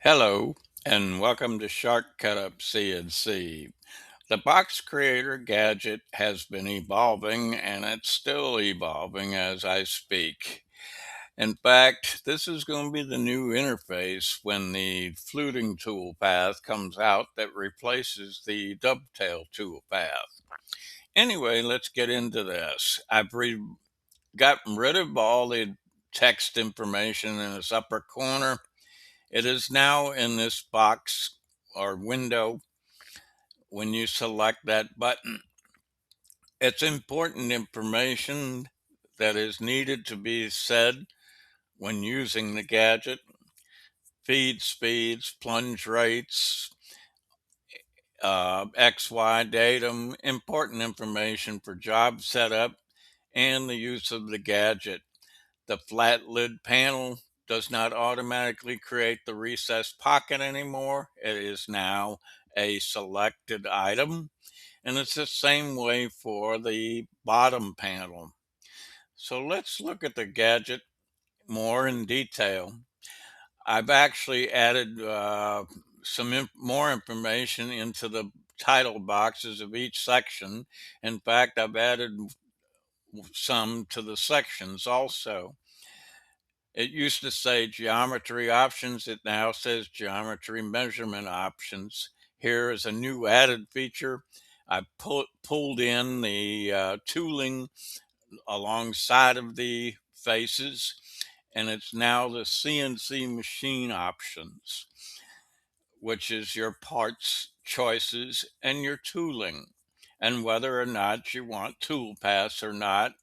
Hello, and welcome to Shortcut Up CNC. The Box Creator Gadget has been evolving, and it's still evolving as I speak. In fact, this is going to be the new interface when the Fluting Toolpath comes out that replaces the Dovetail Toolpath. Anyway, let's get into this. Gotten rid of all the text information in this upper corner. It is now in this box or window when you select that button. It's important information that is needed to be said when using the gadget. Feed speeds, plunge rates, XY datum, important information for job setup and the use of the gadget. The flat lid panel does not automatically create the recessed pocket anymore. It is now a selected item, and it's the same way for the bottom panel. So let's look at the gadget more in detail. I've actually added more information into the title boxes of each section. In fact, I've added some to the sections also. It used to say geometry options. It now says geometry measurement options. Here is a new added feature. I pulled in the tooling alongside of the faces, and it's now the CNC machine options, which is your parts choices and your tooling, and whether or not you want tool paths or not,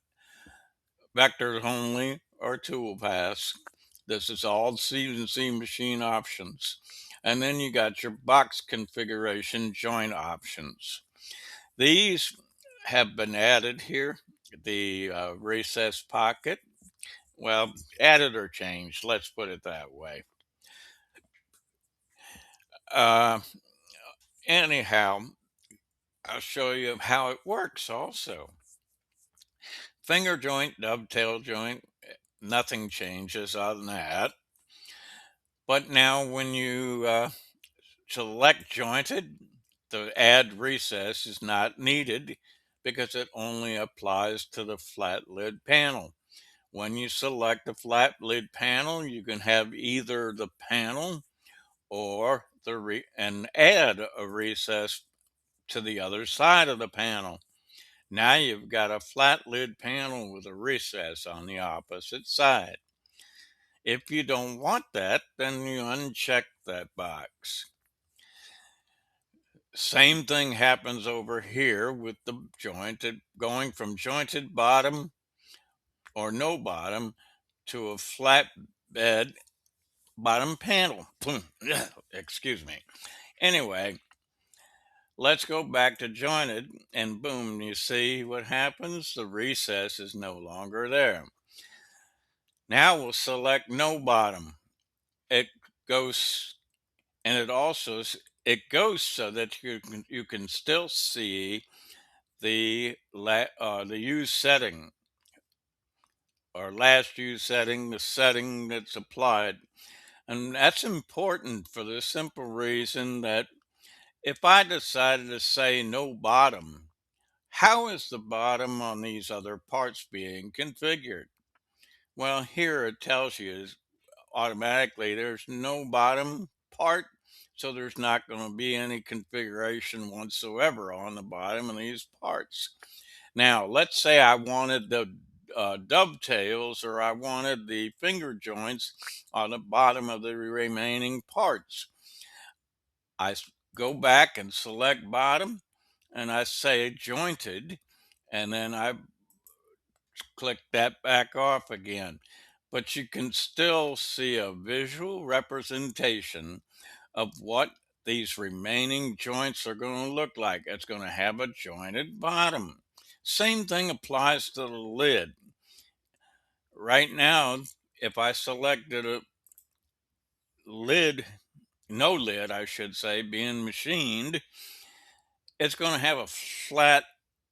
vectors only or tool paths. This is all CNC machine options. And then you got your box configuration joint options. These have been added here. The recess pocket, well, added or changed, let's put it that way. Uh, Anyhow, I'll show you how it works also. Finger joint, dovetail joint, nothing changes on that. But now when you select jointed, the add recess is not needed because it only applies to the flat lid panel. When you select the flat lid panel, you can have either the panel or and add a recess to the other side of the panel. Now you've got a flat lid panel with a recess on the opposite side. If you don't want that, then you uncheck that box. Same thing happens over here with the jointed, going from jointed bottom or no bottom to a flat bed bottom panel. Excuse me. Anyway, let's go back to jointed, and boom, you see what happens? The recess is no longer there. Now we'll select no bottom. It goes, and it goes so that you can still see the use setting or last use setting, the setting that's applied. And that's important for the simple reason that if I decided to say no bottom, how is the bottom on these other parts being configured? Well, here it tells you is automatically there's no bottom part, so there's not going to be any configuration whatsoever on the bottom of these parts. Now, let's say I wanted the dovetails or I wanted the finger joints on the bottom of the remaining parts. Go back and select bottom and I say jointed, and then I click that back off again. But you can still see a visual representation of what these remaining joints are going to look like. It's going to have a jointed bottom. Same thing applies to the lid. Right now, if I selected a lid, no lid, I should say, being machined, it's going to have a flat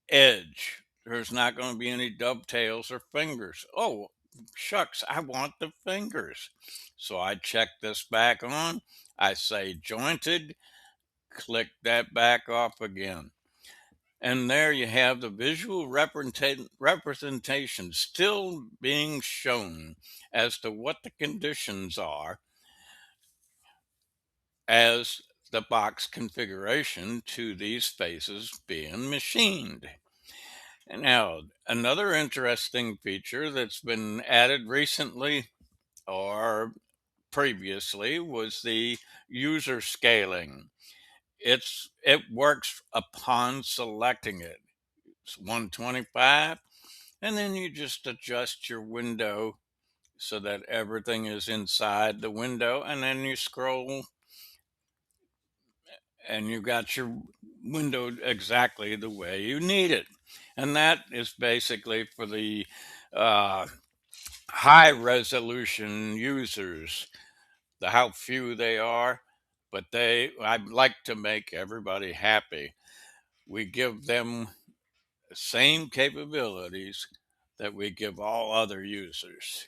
edge. There's not going to be any dovetails or fingers. Oh, shucks, I want the fingers. So I check this back on. I say jointed, click that back off again. And there you have the visual representation still being shown as to what the conditions are as the box configuration to these faces being machined. Now, another interesting feature that's been added recently or previously was the user scaling. It works upon selecting it. It's 125, and then you just adjust your window so that everything is inside the window, and then you scroll and you got your window exactly the way you need it. And that is basically for the uh, high resolution users, the how few they are, but I'd like to make everybody happy. We give them the same capabilities that we give all other users.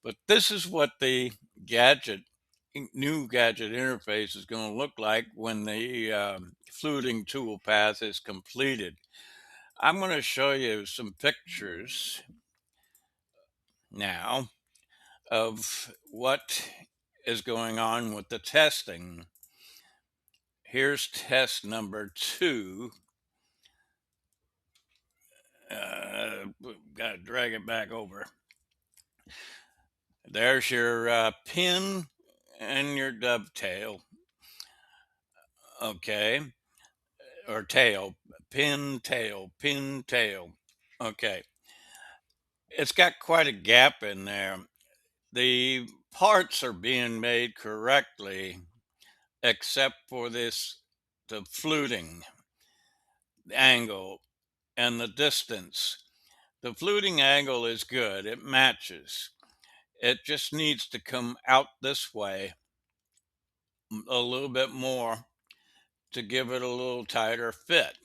But this is what the gadget, new gadget interface is going to look like when the fluting toolpath is completed. I'm going to show you some pictures now of what is going on with the testing. Here's test number 2. Got to drag it back over. There's your pin and your dovetail. Okay. Or tail. Pin, tail, pin, tail. Okay. It's got quite a gap in there. The parts are being made correctly, except for the fluting angle and the distance. The fluting angle is good, it matches. It just needs to come out this way a little bit more to give it a little tighter fit.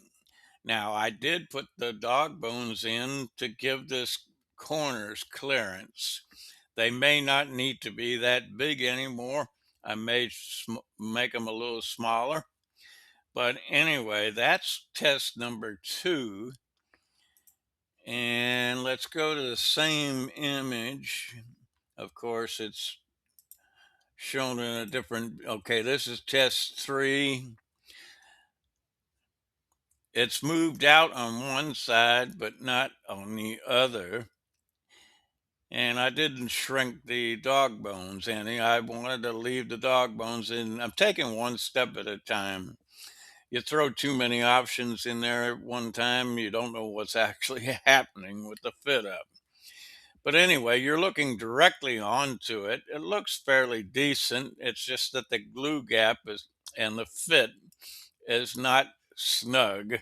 Now, I did put the dog bones in to give this corners clearance. They may not need to be that big anymore. I may make them a little smaller. But anyway, that's test number 2. And let's go to the same image. Of course, it's shown in a different, okay, this is test 3. It's moved out on one side, but not on the other. And I didn't shrink the dog bones any. I wanted to leave the dog bones in. I'm taking one step at a time. You throw too many options in there at one time, you don't know what's actually happening with the fit up. But anyway, you're looking directly onto it. It looks fairly decent. It's just that the glue gap is and the fit is not snug.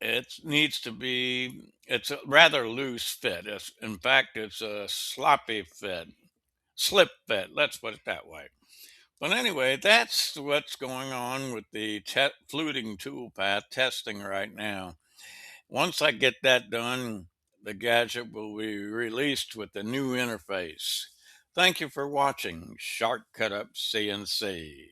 It needs to be, it's a rather loose fit. In fact, it's a sloppy fit, slip fit. Let's put it that way. But anyway, that's what's going on with the fluting toolpath testing right now. Once I get that done, the gadget will be released with the new interface. Thank you for watching Shark Cut Up CNC.